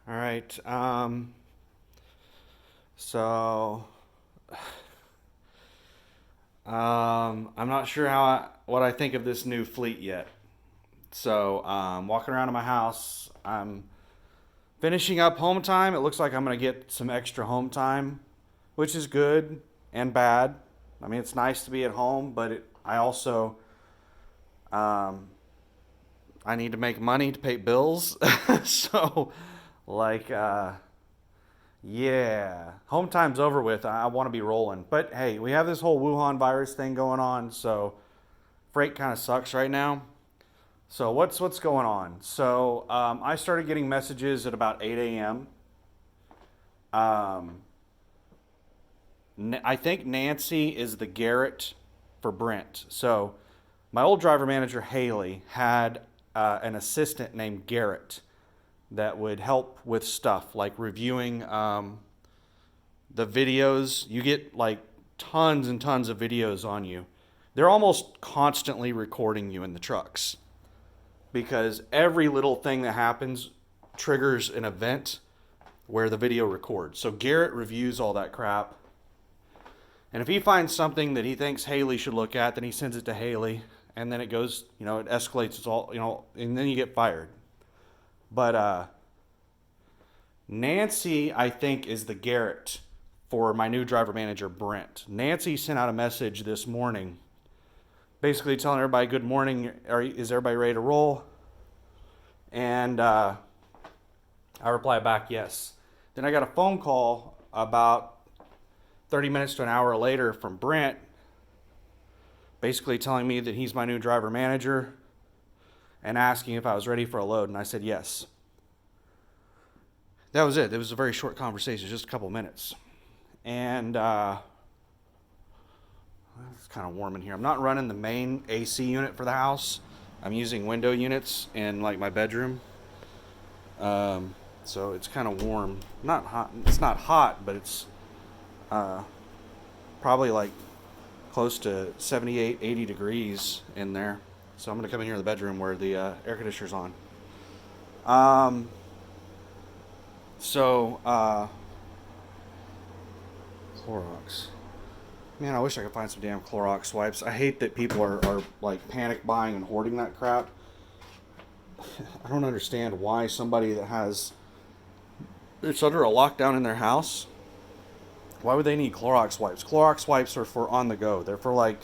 All right. So, I'm not sure what I think of this new fleet yet. So, walking around in my house, I'm finishing up home time. It looks like I'm gonna get some extra home time, which is good and bad. I mean, it's nice to be at home, but I also um, I need to make money to pay bills. So, like, yeah, home time's over with. I want to be rolling. But hey, we have this whole Wuhan virus thing going on, so freight kind of sucks right now. So what's going on? So I started getting messages at about 8 a.m. Um, I think Nancy is the Garrett for Brent. So my old driver manager Haley had an assistant named Garrett that would help with stuff like reviewing the videos. You get like tons and tons of videos on you. They're almost constantly recording you in the trucks because every little thing that happens triggers an event where the video records. So Garrett reviews all that crap. And if he finds something that he thinks Haley should look at, then he sends it to Haley. And then it goes, it escalates. It's all, and then you get fired. But Nancy, I think, is the Garrett for my new driver manager, Brent. Nancy sent out a message this morning basically telling everybody, good morning, is everybody ready to roll? And I replied back, yes. Then I got a phone call about 30 minutes to an hour later from Brent, basically telling me that he's my new driver manager and asking if I was ready for a load. And I said yes. That was it. It was a very short conversation, just a couple minutes. And it's kind of warm in here. I'm not running the main AC unit for the house. I'm using window units in like my bedroom. So it's kind of warm. Not hot. It's not hot, but it's probably like close to 78, 80 degrees in there. So I'm going to come in here in the bedroom where the air conditioner's on. So, Clorox. Man, I wish I could find some damn Clorox wipes. I hate that people are like panic buying and hoarding that crap. I don't understand why somebody that has it's under a lockdown in their house. Why would they need Clorox wipes? Clorox wipes are for on the go. They're for like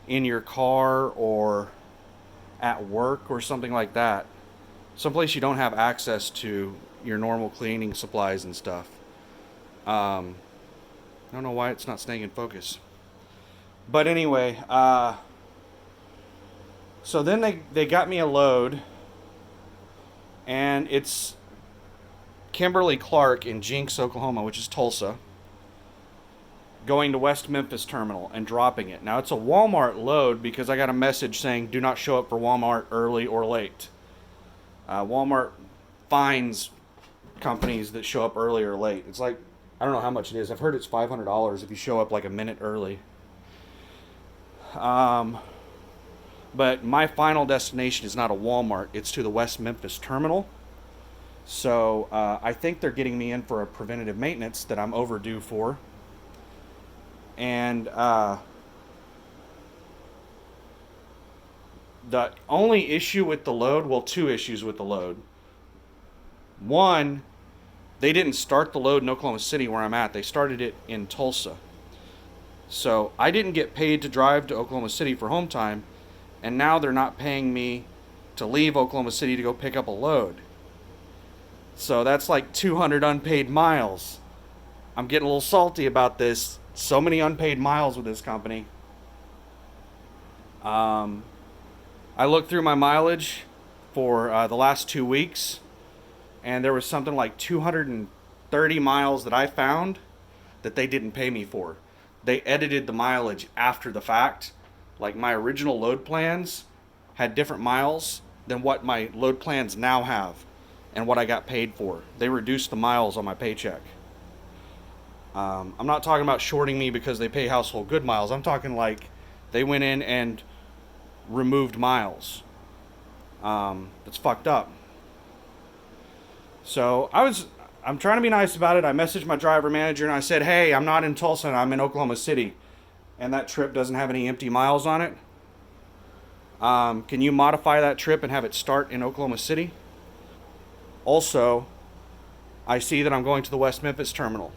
in your car or at work or something like that. Someplace you don't have access to your normal cleaning supplies and stuff. I don't know why it's not staying in focus. But anyway, so then they got me a load, and it's Kimberly Clark in Jinx, Oklahoma, which is Tulsa, going to West Memphis Terminal and dropping it. Now, it's a Walmart load because I got a message saying do not show up for Walmart early or late. Walmart fines companies that show up early or late. It's like, I don't know how much it is. I've heard it's $500 if you show up like a minute early. But my final destination is not a Walmart. It's to the West Memphis Terminal. So I think they're getting me in for a preventative maintenance that I'm overdue for. And the only issue with the load, well, two issues with the load. One, they didn't start the load in Oklahoma City where I'm at. They started it in Tulsa. So I didn't get paid to drive to Oklahoma City for home time, and now they're not paying me to leave Oklahoma City to go pick up a load. So that's like 200 unpaid miles. I'm getting a little salty about this. So many unpaid miles with this company. I looked through my mileage for the last 2 weeks, and there was something like 230 miles that I found that they didn't pay me for. They edited the mileage after the fact. Like my original load plans had different miles than what my load plans now have and what I got paid for. They reduced the miles on my paycheck. I'm not talking about shorting me because they pay household good miles. I'm talking like they went in and removed miles. That's fucked up. So I'm trying to be nice about it. I messaged my driver manager and I said, hey, I'm not in Tulsa, I'm in Oklahoma City. And that trip doesn't have any empty miles on it. Can you modify that trip and have it start in Oklahoma City? Also, I see that I'm going to the West Memphis terminal.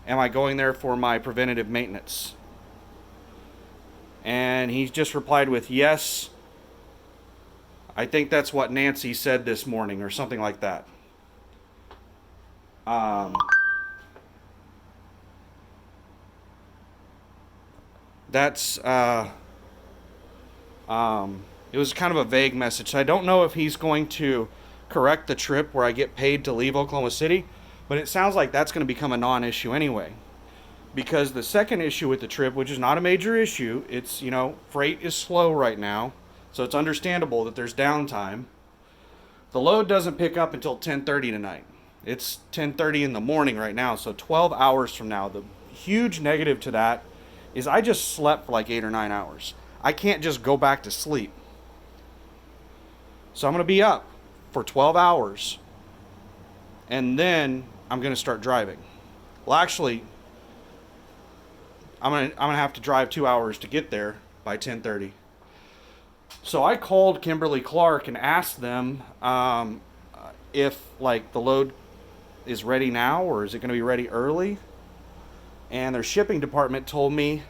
Am I going there for my preventative maintenance? And he just replied with, yes. I think that's what Nancy said this morning or something like that. That's it was kind of a vague message. So I don't know if he's going to correct the trip where I get paid to leave Oklahoma City, but it sounds like that's going to become a non-issue anyway. Because the second issue with the trip, which is not a major issue, it's, freight is slow right now, so it's understandable that there's downtime. The load doesn't pick up until 10:30 tonight. It's 10:30 in the morning right now, so 12 hours from now. The huge negative to that is I just slept for like 8 or 9 hours. I can't just go back to sleep. So I'm going to be up for 12 hours, and then I'm going to start driving. Well, actually, I'm gonna have to drive 2 hours to get there by 10:30. So I called Kimberly Clark and asked them if the load is ready now or is it going to be ready early. And their shipping department told me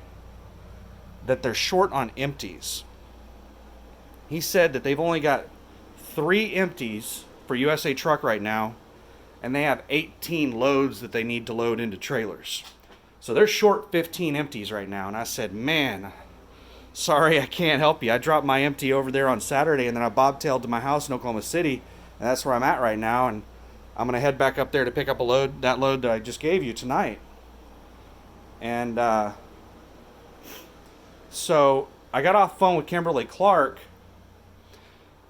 that they're short on empties. He said that they've only got 3 empties for USA Truck right now, and they have 18 loads that they need to load into trailers. So they're short 15 empties right now. And I said, man, sorry, I can't help you. I dropped my empty over there on Saturday, and then I bobtailed to my house in Oklahoma City, and that's where I'm at right now. And I'm going to head back up there to pick up that load that I just gave you tonight. And so I got off the phone with Kimberly Clark,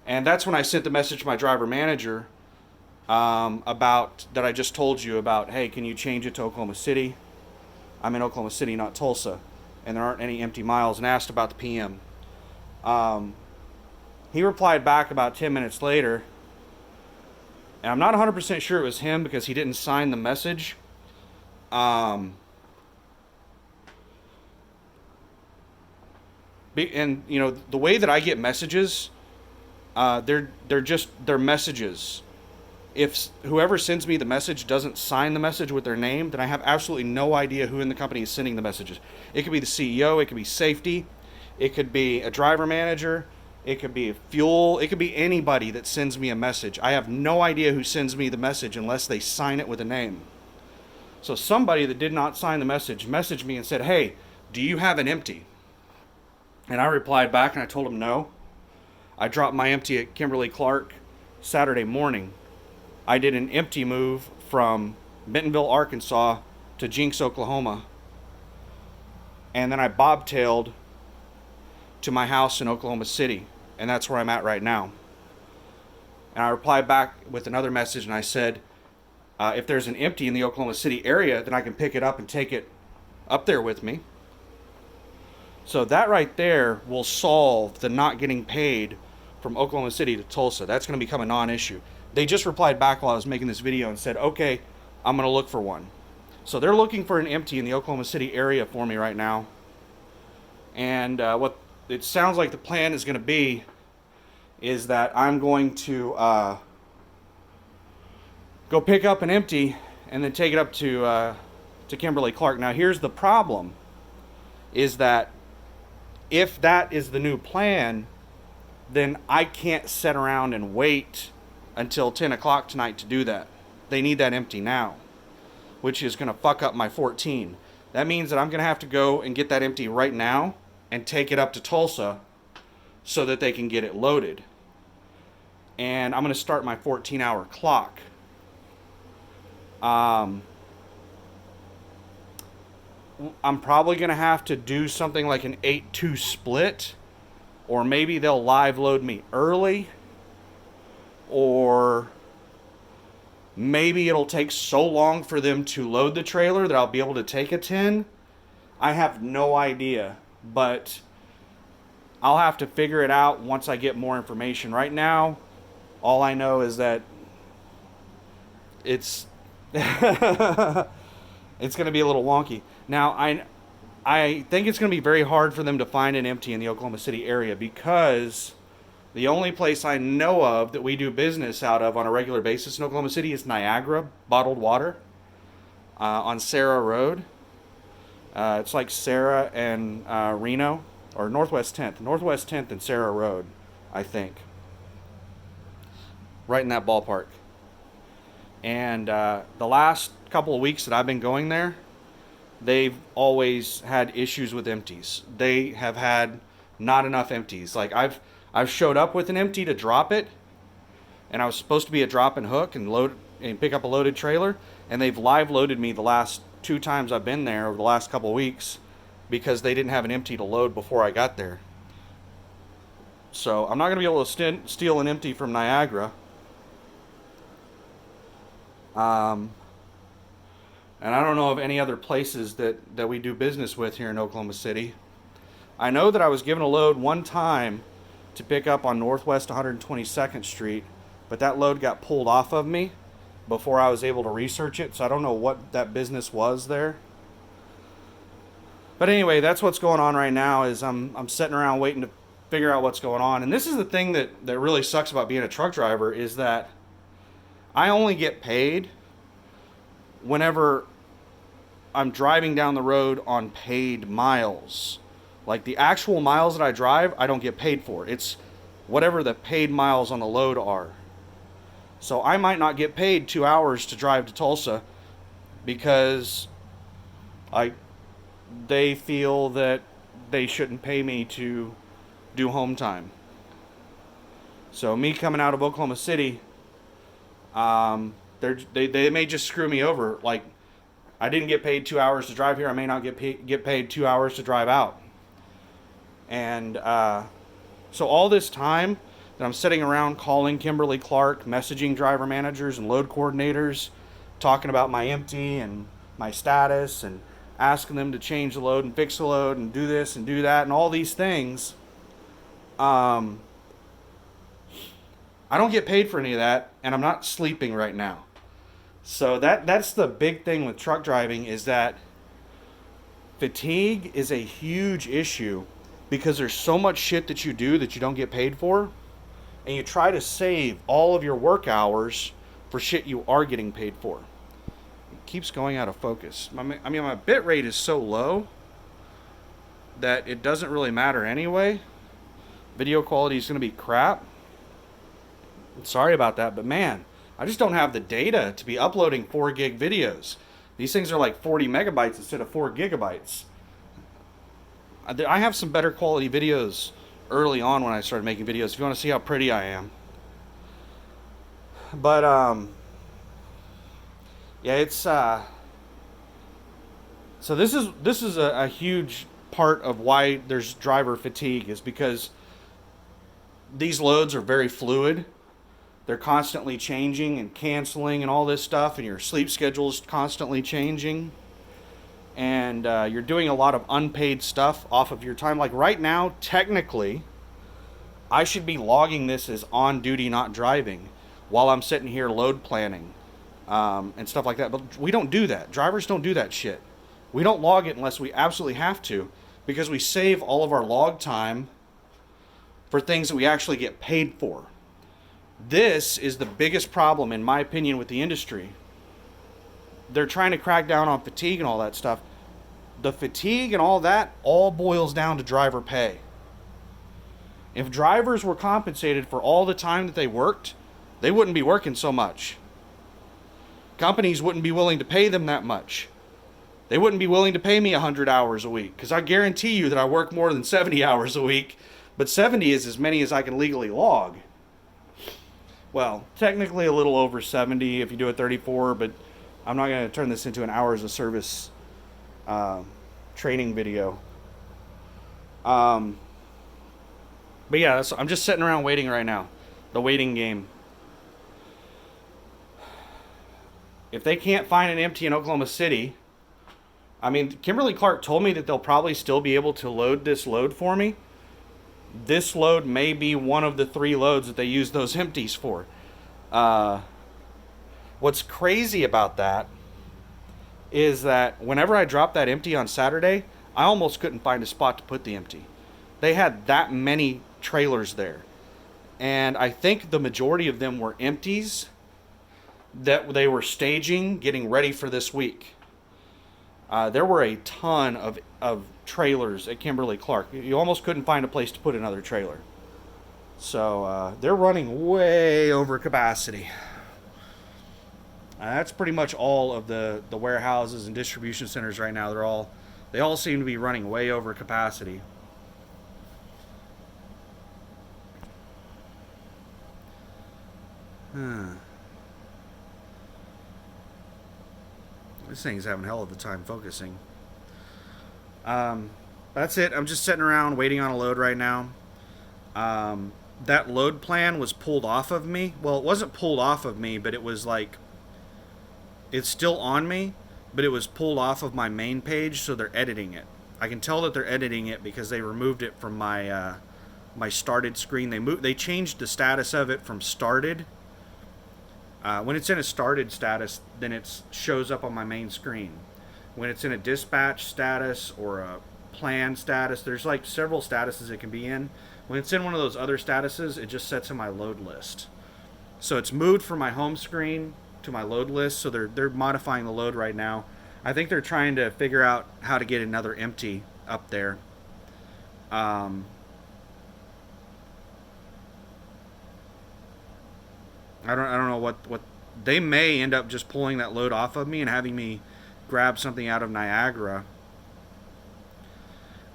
and that's when I sent the message to my driver manager about that I just told you about. Hey, can you change it to Oklahoma City? I'm in Oklahoma City, not Tulsa, and there aren't any empty miles, and asked about the PM. He replied back about 10 minutes later, and I'm not 100% sure it was him because he didn't sign the message. And the way that I get messages, they're messages. If whoever sends me the message doesn't sign the message with their name, then I have absolutely no idea who in the company is sending the messages. It could be the CEO, it could be safety, it could be a driver manager, it could be fuel, it could be anybody that sends me a message. I have no idea who sends me the message unless they sign it with a name. So somebody that did not sign the message messaged me and said, hey, do you have an empty? And I replied back and I told him no. I dropped my empty at Kimberly Clark Saturday morning. I did an empty move from Bentonville, Arkansas to Jinx, Oklahoma. And then I bobtailed to my house in Oklahoma City. And that's where I'm at right now. And I replied back with another message and I said, if there's an empty in the Oklahoma City area, then I can pick it up and take it up there with me. So that right there will solve the not getting paid from Oklahoma City to Tulsa. That's going to become a non-issue. They just replied back while I was making this video and said, okay, I'm going to look for one. So they're looking for an empty in the Oklahoma City area for me right now. And what it sounds like the plan is going to be is that I'm going to go pick up an empty and then take it up to Kimberly Clark. Now here's the problem, is that if that is the new plan, then I can't sit around and wait until 10 o'clock tonight to do that. They need that empty now, which is going to fuck up my 14. That means that I'm going to have to go and get that empty right now and take it up to Tulsa so that they can get it loaded. And I'm going to start my 14-hour clock. I'm probably going to have to do something like an 8-2 split, or maybe they'll live load me early, or maybe it'll take so long for them to load the trailer that I'll be able to take a 10. I have no idea, but I'll have to figure it out once I get more information. Right now, all I know is that it's it's going to be a little wonky. Now, I think it's going to be very hard for them to find an empty in the Oklahoma City area because the only place I know of that we do business out of on a regular basis in Oklahoma City is Niagara Bottled Water on Sarah Road. It's like Sarah and Reno, or Northwest 10th and Sarah Road, I think. Right in that ballpark. And the last couple of weeks that I've been going there, they've always had issues with empties. They have had not enough empties. Like I've showed up with an empty to drop it, and I was supposed to be a drop and hook and load and pick up a loaded trailer, and they've live loaded me the last 2 times I've been there over the last couple of weeks because they didn't have an empty to load before I got there. So I'm not going to be able to steal an empty from Niagara. And I don't know of any other places that we do business with here in Oklahoma City. I know that I was given a load one time to pick up on Northwest 122nd Street, but that load got pulled off of me before I was able to research it, so I don't know what that business was there. But anyway, that's what's going on right now is I'm sitting around waiting to figure out what's going on. And this is the thing that really sucks about being a truck driver is that I only get paid whenever I'm driving down the road on paid miles. Like the actual miles that I drive, I don't get paid for. It's whatever the paid miles on the load are. So I might not get paid 2 hours to drive to Tulsa because they feel that they shouldn't pay me to do home time. So me coming out of Oklahoma City, they may just screw me over. Like I didn't get paid 2 hours to drive here. I may not get paid 2 hours to drive out. And so all this time that I'm sitting around calling Kimberly Clark, messaging driver managers and load coordinators, talking about my empty and my status and asking them to change the load and fix the load and do this and do that and all these things, I don't get paid for any of that, and I'm not sleeping right now. So that's the big thing with truck driving is that fatigue is a huge issue because there's so much shit that you do that you don't get paid for, and you try to save all of your work hours for shit you are getting paid for. It keeps going out of focus. My bit rate is so low that it doesn't really matter anyway. Video quality is going to be crap. Sorry about that, but man, I just don't have the data to be uploading 4 gig videos. These things are like 40 megabytes instead of 4 gigabytes. I have some better quality videos early on when I started making videos, if you want to see how pretty I am. But, yeah, it's, so this is a huge part of why there's driver fatigue is because these loads are very fluid. They're constantly changing and canceling and all this stuff, and your sleep schedule is constantly changing. And you're doing a lot of unpaid stuff off of your time. Like right now, technically, I should be logging this as on duty, not driving, while I'm sitting here load planning and stuff like that. But we don't do that. Drivers don't do that shit. We don't log it unless we absolutely have to, because we save all of our log time for things that we actually get paid for. This is the biggest problem, in my opinion, with the industry. They're trying to crack down on fatigue and all that stuff. The fatigue and all that all boils down to driver pay. If drivers were compensated for all the time that they worked, they wouldn't be working so much. Companies wouldn't be willing to pay them that much. They wouldn't be willing to pay me 100 hours a week, because I guarantee you that I work more than 70 hours a week, but 70 is as many as I can legally log. Well, technically a little over 70 if you do a 34, but I'm not going to turn this into an hours of service training video. But yeah, I'm just sitting around waiting right now. The waiting game. If they can't find an empty in Oklahoma City, I mean, Kimberly Clark told me that they'll probably still be able to load this load for me. This load may be one of the 3 loads that they use those empties for. What's crazy about that is that whenever I dropped that empty on Saturday, I almost couldn't find a spot to put the empty. They had that many trailers there. And I think the majority of them were empties that they were staging, getting ready for this week. There were a ton of trailers at Kimberly Clark. You almost couldn't find a place to put another trailer. So they're running way over capacity. That's pretty much all of the warehouses and distribution centers right now. They all seem to be running way over capacity. This thing's having hell of a time focusing. That's it. I'm just sitting around waiting on a load right now. That load plan was pulled off of me. Well, it wasn't pulled off of me, but it was like, it's still on me, but it was pulled off of my main page, so they're editing it. I can tell that they're editing it because they removed it from my my started screen. They changed the status of it from started. When it's in a started status, then it shows up on my main screen. When it's in a dispatch status or a plan status, there's like several statuses it can be in. When it's in one of those other statuses, it just sets in my load list. So it's moved from my home screen to my load list, so they're modifying the load right now. I think they're trying to figure out how to get another empty up there. I don't know what they may end up just pulling that load off of me and having me grab something out of Niagara.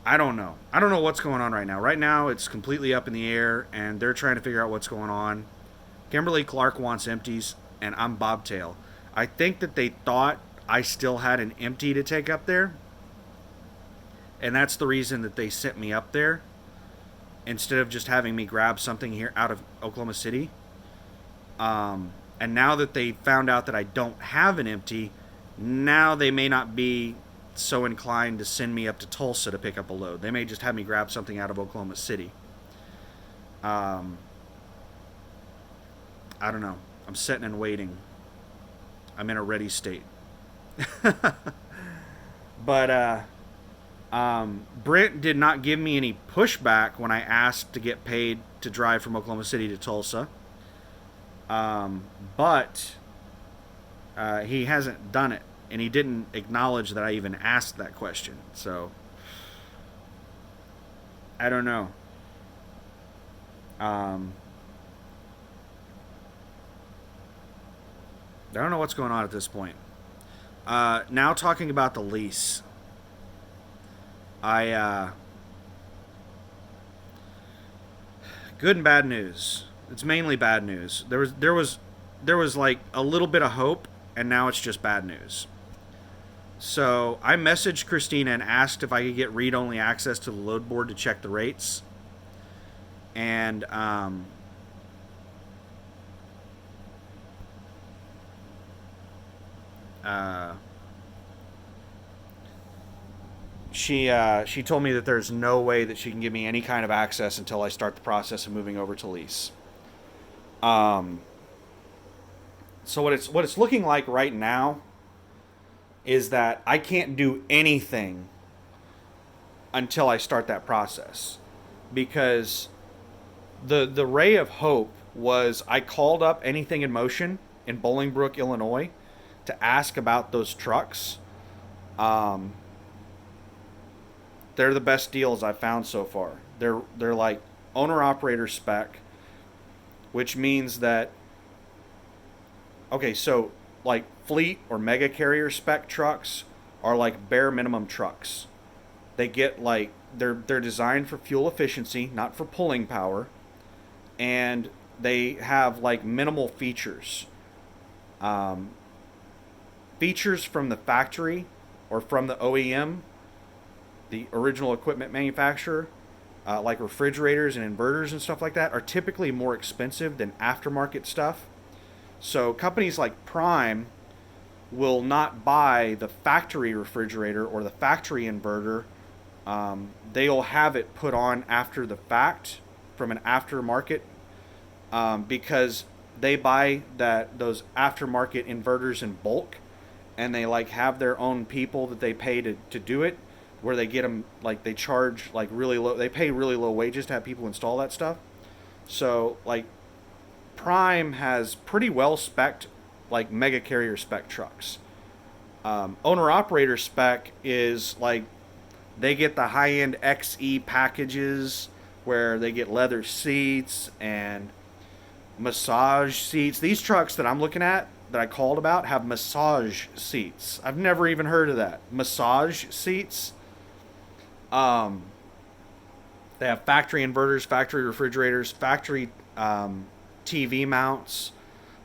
I don't know. I don't know what's going on right now. Right now it's completely up in the air and they're trying to figure out what's going on. Kimberly Clark wants empties and I'm bobtail. I think that they thought I still had an empty to take up there. And that's the reason that they sent me up there instead of just having me grab something here out of Oklahoma City. And now that they found out that I don't have an empty, now they may not be so inclined to send me up to Tulsa to pick up a load. They may just have me grab something out of Oklahoma City. I don't know. I'm sitting and waiting. I'm in a ready state. But Brent did not give me any pushback when I asked to get paid to drive from Oklahoma City to Tulsa. But he hasn't done it, and he didn't acknowledge that I even asked that question. So I don't know. I don't know what's going on at this point. Now talking about the lease. Good and bad news. It's mainly bad news. There was like a little bit of hope, and now it's just bad news. So I messaged Christina and asked if I could get read-only access to the load board to check the rates. And she told me that there's no way that she can give me any kind of access until I start the process of moving over to lease. So what it's looking like right now is that I can't do anything until I start that process, because the ray of hope was I called up Anything in Motion in Bolingbrook, Illinois, to ask about those trucks. They're the best deals I've found so far. They're like owner-operator spec, which means that, okay, so like fleet or mega carrier spec trucks are like bare minimum trucks. They get like, they're designed for fuel efficiency, not for pulling power, and they have like minimal features. Features from the factory or from the OEM, the original equipment manufacturer, like refrigerators and inverters and stuff like that, are typically more expensive than aftermarket stuff. So companies like Prime will not buy the factory refrigerator or the factory inverter. They'll have it put on after the fact from an aftermarket, because they buy those aftermarket inverters in bulk, and they like have their own people that they pay to do it, where they get them, like they charge like really low, they pay really low wages to have people install that stuff. So like Prime has pretty well spec'd like mega carrier spec trucks. Owner operator spec is like they get the high end XE packages where they get leather seats and massage seats. These trucks that I'm looking at that I called about have massage seats. I've never even heard of that. Massage seats. Um, they have factory inverters, factory refrigerators, factory TV mounts.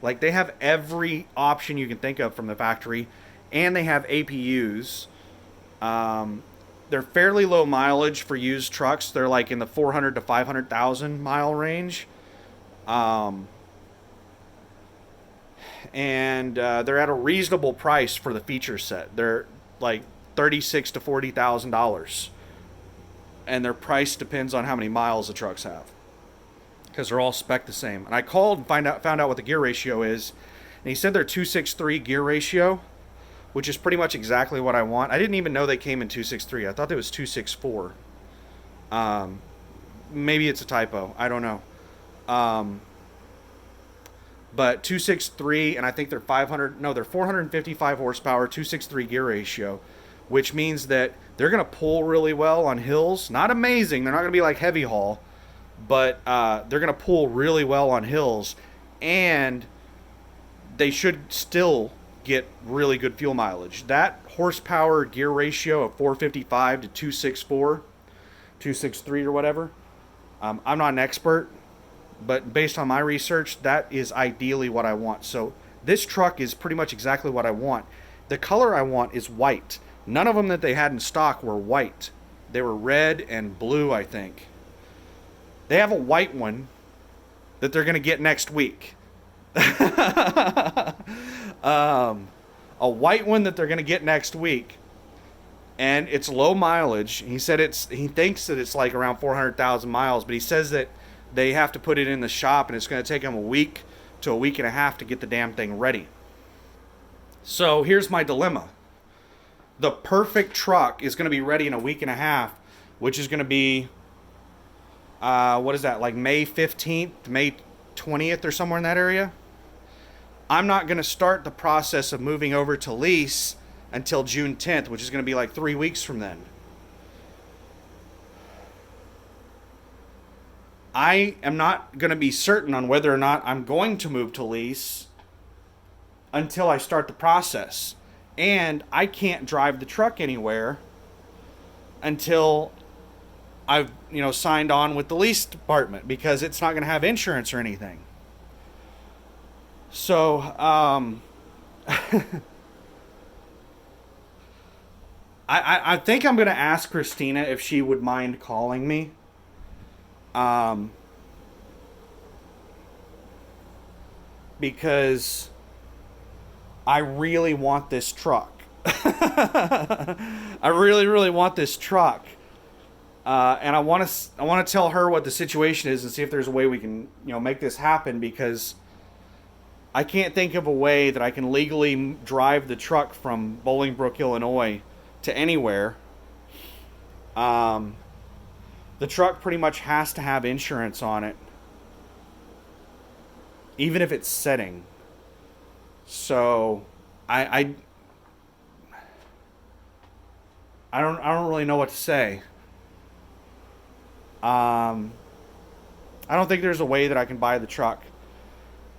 Like they have every option you can think of from the factory, and they have APUs. They're fairly low mileage for used trucks. They're like in the 400 to 500,000 mile range. And they're at a reasonable price for the feature set. They're like $36,000 to $40,000, and their price depends on how many miles the trucks have, because they're all spec the same. And I called and found out what the gear ratio is, and he said they're 263 gear ratio, which is pretty much exactly what I want. I didn't even know they came in 263. I thought it was 264. Maybe it's a typo. I don't know. But 263, and I think they're 455 horsepower, 263 gear ratio, which means that they're going to pull really well on hills. Not amazing. They're not going to be like heavy haul, but they're going to pull really well on hills, and they should still get really good fuel mileage. That horsepower gear ratio of 455 to 264, 263 or whatever, I'm not an expert, but based on my research, that is ideally what I want. So this truck is pretty much exactly what I want. The color I want is white. None of them that they had in stock were white. They were red and blue, I think. They have a white one that they're going to get next week. A white one that they're going to get next week. And it's low mileage. He thinks that it's like around 400,000 miles, but he says that they have to put it in the shop, and it's going to take them a week to a week and a half to get the damn thing ready. So here's my dilemma. The perfect truck is going to be ready in a week and a half, which is going to be, what is that, like May 15th, May 20th or somewhere in that area? I'm not going to start the process of moving over to lease until June 10th, which is going to be like 3 weeks from then. I am not going to be certain on whether or not I'm going to move to lease until I start the process. And I can't drive the truck anywhere until I've, signed on with the lease department, because it's not going to have insurance or anything. So, I think I'm going to ask Christina if she would mind calling me. Because I really want this truck. I really, really want this truck. And I want to tell her what the situation is and see if there's a way we can, make this happen, because I can't think of a way that I can legally drive the truck from Bolingbrook, Illinois to anywhere. The truck pretty much has to have insurance on it, even if it's setting. So I don't really know what to say. I don't think there's a way that I can buy the truck.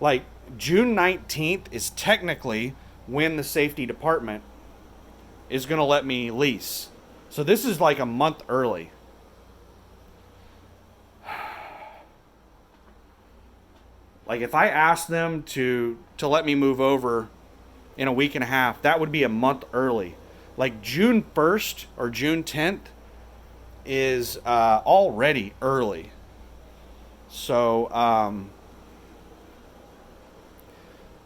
Like, June 19th is technically when the safety department is going to let me lease. So this is like a month early. Like, if I asked them to let me move over in a week and a half, that would be a month early. Like, June 1st or June 10th is already early. So, I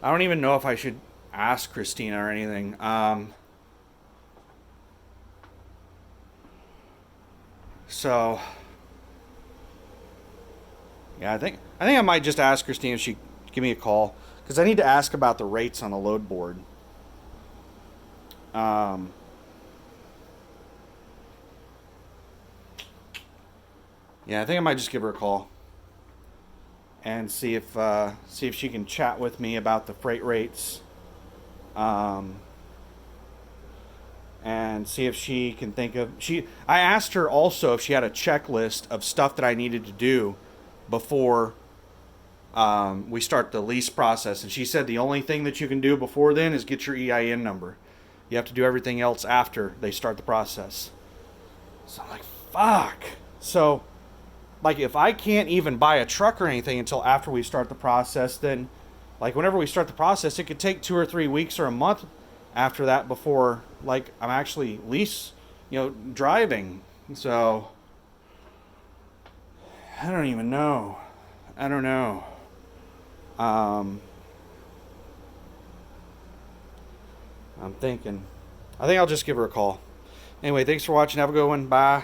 don't even know if I should ask Christina or anything. So, yeah, I think I might just ask Christina if she give me a call, because I need to ask about the rates on the load board. Yeah, I think I might just give her a call and see if she can chat with me about the freight rates, um, and see if she can think of she. I asked her also if she had a checklist of stuff that I needed to do before we start the lease process, and she said the only thing that you can do before then is get your EIN number. You have to do everything else after they start the process. So I'm like, fuck. So, like, if I can't even buy a truck or anything until after we start the process, then, like, whenever we start the process, it could take 2 or 3 weeks or a month after that before, like, I'm actually driving. So, I don't even know. I don't know. I'm thinking. I think I'll just give her a call. Anyway, thanks for watching. Have a good one. Bye.